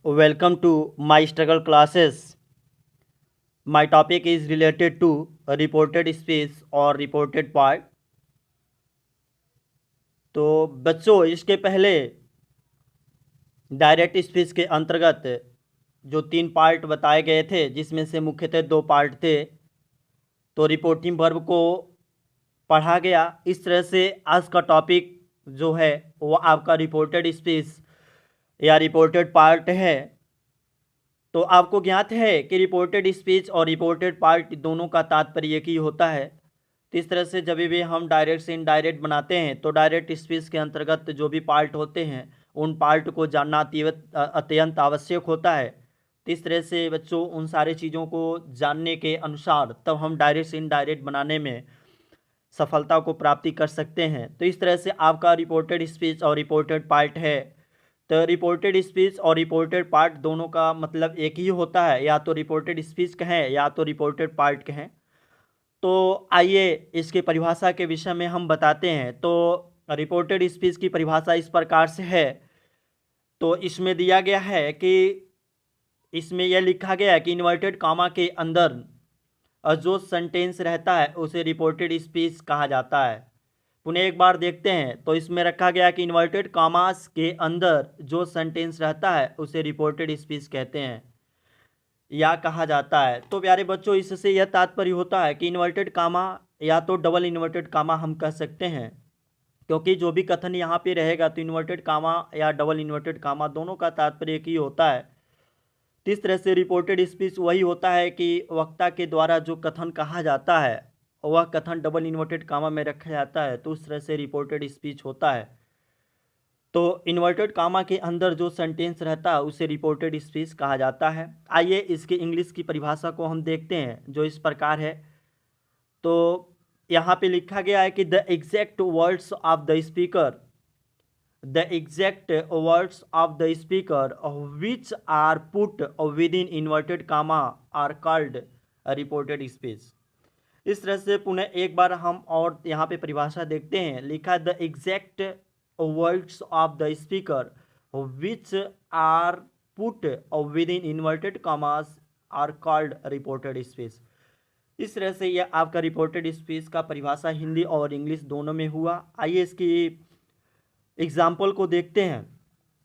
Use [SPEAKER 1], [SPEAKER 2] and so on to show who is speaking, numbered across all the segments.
[SPEAKER 1] Welcome to my struggle classes. My topic is related to a reported speech or reported part. तो बच्चों इसके पहले direct speech के अंतर्गत जो 3 पार्ट बताए गए थे जिसमें से मुख्यतः 2 पार्ट थे, तो रिपोर्टिंग वर्ब को पढ़ा गया। इस तरह से आज का टॉपिक जो है वो आपका रिपोर्टेड स्पीच या रिपोर्टेड पार्ट है। तो आपको ज्ञात है कि रिपोर्टेड स्पीच और रिपोर्टेड पार्ट दोनों का तात्पर्य एक ही होता है। तो इस तरह से जब भी हम डायरेक्ट से इनडायरेक्ट बनाते हैं तो डायरेक्ट स्पीच के अंतर्गत जो भी पार्ट होते हैं उन पार्ट को जानना अत्यंत आवश्यक होता है। तो इस तरह से बच्चों उन सारी चीज़ों को जानने के अनुसार तब हम डायरेक्ट से इनडायरेक्ट बनाने में सफलता को प्राप्ति कर सकते हैं। तो इस तरह से आपका रिपोर्टेड स्पीच और रिपोर्टेड पार्ट है। तो रिपोर्टेड स्पीच और रिपोर्टेड पार्ट दोनों का मतलब एक ही होता है, या तो रिपोर्टेड स्पीच कहें या तो रिपोर्टेड पार्ट कहें। तो आइए इसके परिभाषा के विषय में हम बताते हैं। तो रिपोर्टेड स्पीच की परिभाषा इस प्रकार से है। तो इसमें दिया गया है कि इसमें यह लिखा गया है कि इन्वर्टेड कामा के अंदर जो सेंटेंस रहता है उसे रिपोर्टेड स्पीच कहा जाता है। पुनः एक बार देखते हैं। तो इसमें रखा गया कि इन्वर्टेड कामास के अंदर जो सेंटेंस रहता है उसे रिपोर्टेड स्पीच कहते हैं या कहा जाता है। तो प्यारे बच्चों इससे यह तात्पर्य होता है कि इन्वर्टेड कामा या तो डबल इन्वर्टेड कामा हम कह सकते हैं, क्योंकि जो भी कथन यहाँ पे रहेगा तो इन्वर्टेड कामा या डबल इन्वर्टेड कामा दोनों का तात्पर्य एक ही होता है। तो इस तरह से रिपोर्टेड स्पीच वही होता है कि वक्ता के द्वारा जो कथन कहा जाता है वह कथन डबल इन्वर्टेड कामा में रखा जाता है, तो उस तरह से रिपोर्टेड स्पीच होता है। तो इन्वर्टेड कामा के अंदर जो सेंटेंस रहता है उसे रिपोर्टेड स्पीच कहा जाता है। आइए इसके इंग्लिश की परिभाषा को हम देखते हैं जो इस प्रकार है। तो यहाँ पे लिखा गया है कि the exact words of the speaker which are put within inverted comma are called reported speech. इस तरह से पुनः एक बार हम और यहाँ पे परिभाषा देखते हैं। लिखा है the exact words of the speaker which are put within inverted commas are called reported speech. इस तरह से यह आपका रिपोर्टेड स्पीच का परिभाषा हिंदी और इंग्लिश दोनों में हुआ। आइए इसकी एग्जाम्पल को देखते हैं।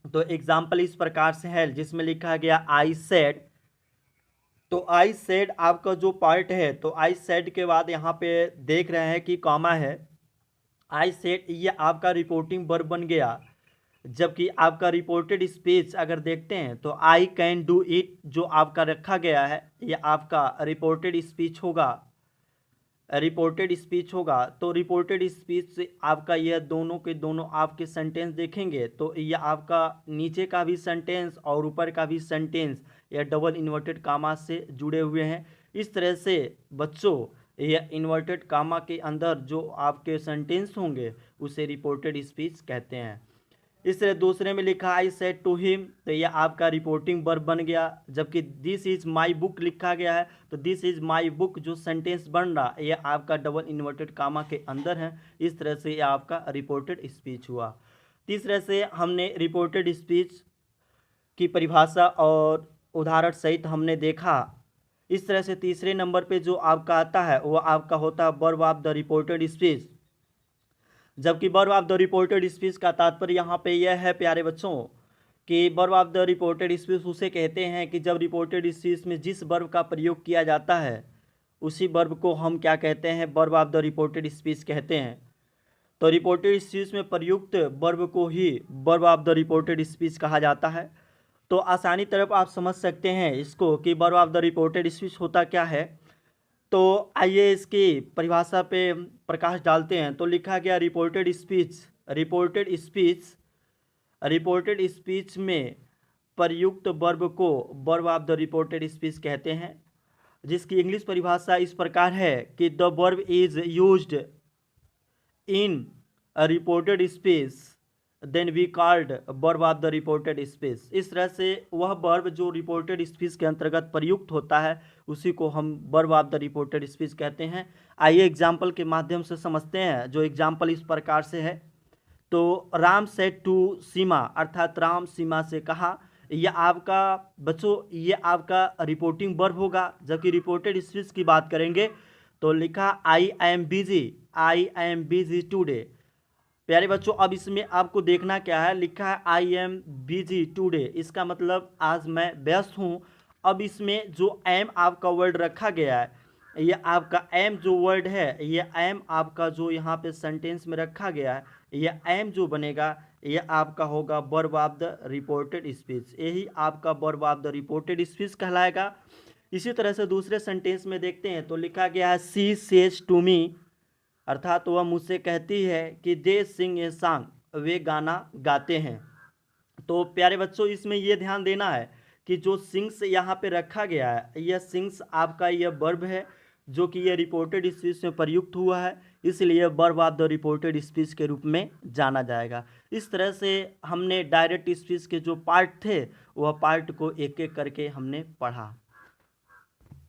[SPEAKER 1] तो एग्जाम्पल इस प्रकार से है जिसमें लिखा गया आई सेड। तो आई सेड आपका जो पार्ट है, तो आई सेड के बाद यहाँ पे देख रहे हैं कि कॉमा है। आई सेड ये आपका रिपोर्टिंग वर्ब बन गया, जबकि आपका रिपोर्टेड स्पीच अगर देखते हैं तो आई कैन डू इट जो आपका रखा गया है ये आपका रिपोर्टेड स्पीच होगा। रिपोर्टेड स्पीच होगा तो रिपोर्टेड स्पीच से आपका यह दोनों के दोनों आपके सेंटेंस देखेंगे तो यह आपका नीचे का भी सेंटेंस और ऊपर का भी सेंटेंस यह डबल इन्वर्टेड कामा से जुड़े हुए हैं। इस तरह से बच्चों यह इन्वर्टेड कामा के अंदर जो आपके सेंटेंस होंगे उसे रिपोर्टेड स्पीच कहते हैं। इस तरह दूसरे में लिखा आई सेड टू हिम, तो यह आपका रिपोर्टिंग वर्ब बन गया। जबकि दिस इज माई बुक लिखा गया है तो दिस इज माई बुक जो सेंटेंस बन रहा यह आपका डबल इन्वर्टेड कामा के अंदर है। इस तरह से यह आपका रिपोर्टेड स्पीच हुआ। तीसरे से हमने रिपोर्टेड स्पीच की परिभाषा और उदाहरण सहित हमने देखा। इस तरह से तीसरे नंबर पे जो आपका आता है वो आपका होता है verb of the reported speech. जबकि verb of the reported speech का तात्पर्य यहाँ पे यह है प्यारे बच्चों कि verb of the reported speech उसे कहते हैं कि जब रिपोर्टेड स्पीच में जिस वर्ब का प्रयोग किया जाता है उसी वर्ब को हम क्या कहते हैं, verb of the reported speech कहते हैं। तो रिपोर्टेड स्पीच में प्रयुक्त वर्ब को ही verb of the reported speech कहा जाता है। तो आसानी तरफ आप समझ सकते हैं इसको कि verb of the reported speech होता क्या है। तो आइए इसकी परिभाषा पे प्रकाश डालते हैं। तो लिखा गया रिपोर्टेड स्पीच में प्रयुक्त वर्ब को verb of the reported speech कहते हैं, जिसकी इंग्लिश परिभाषा इस प्रकार है कि the verb is used in a reported speech then we called verb of the reported speech. इस तरह से वह वर्ब जो रिपोर्टेड स्पीच के अंतर्गत प्रयुक्त होता है उसी को हम verb of the reported speech कहते हैं। आइए एग्जाम्पल के माध्यम से समझते हैं। जो एग्जाम्पल इस प्रकार से है। तो राम सेड टू सीमा, अर्थात राम सीमा से कहा। ये आपका बच्चों ये आपका रिपोर्टिंग वर्ब होगा। जबकि रिपोर्टेड स्पीच की बात करेंगे तो लिखा आई एम बिजी टूडे। प्यारे बच्चों अब इसमें आपको देखना क्या है, लिखा है आई एम बिजी टूडे, इसका मतलब आज मैं व्यस्त हूँ। अब इसमें जो एम आपका वर्ड रखा गया है, ये आपका एम जो वर्ड है, ये एम आपका जो यहाँ पे सेंटेंस में रखा गया है, ये एम जो बनेगा ये आपका होगा verb of the reported speech. यही आपका verb of the reported speech कहलाएगा। इसी तरह से दूसरे सेंटेंस में देखते हैं तो लिखा गया है सी सेज टू मी, अर्थात वह मुझसे कहती है कि दे सिंग ए सॉन्ग, वे गाना गाते हैं। तो प्यारे बच्चों इसमें ये ध्यान देना है कि जो सिंग्स यहाँ पे रखा गया है, यह सिंग्स आपका यह वर्ब है जो कि यह रिपोर्टेड स्पीच में प्रयुक्त हुआ है, इसलिए verb of the reported speech के रूप में जाना जाएगा। इस तरह से हमने डायरेक्ट स्पीच के जो पार्ट थे वह पार्ट को एक एक करके हमने पढ़ा।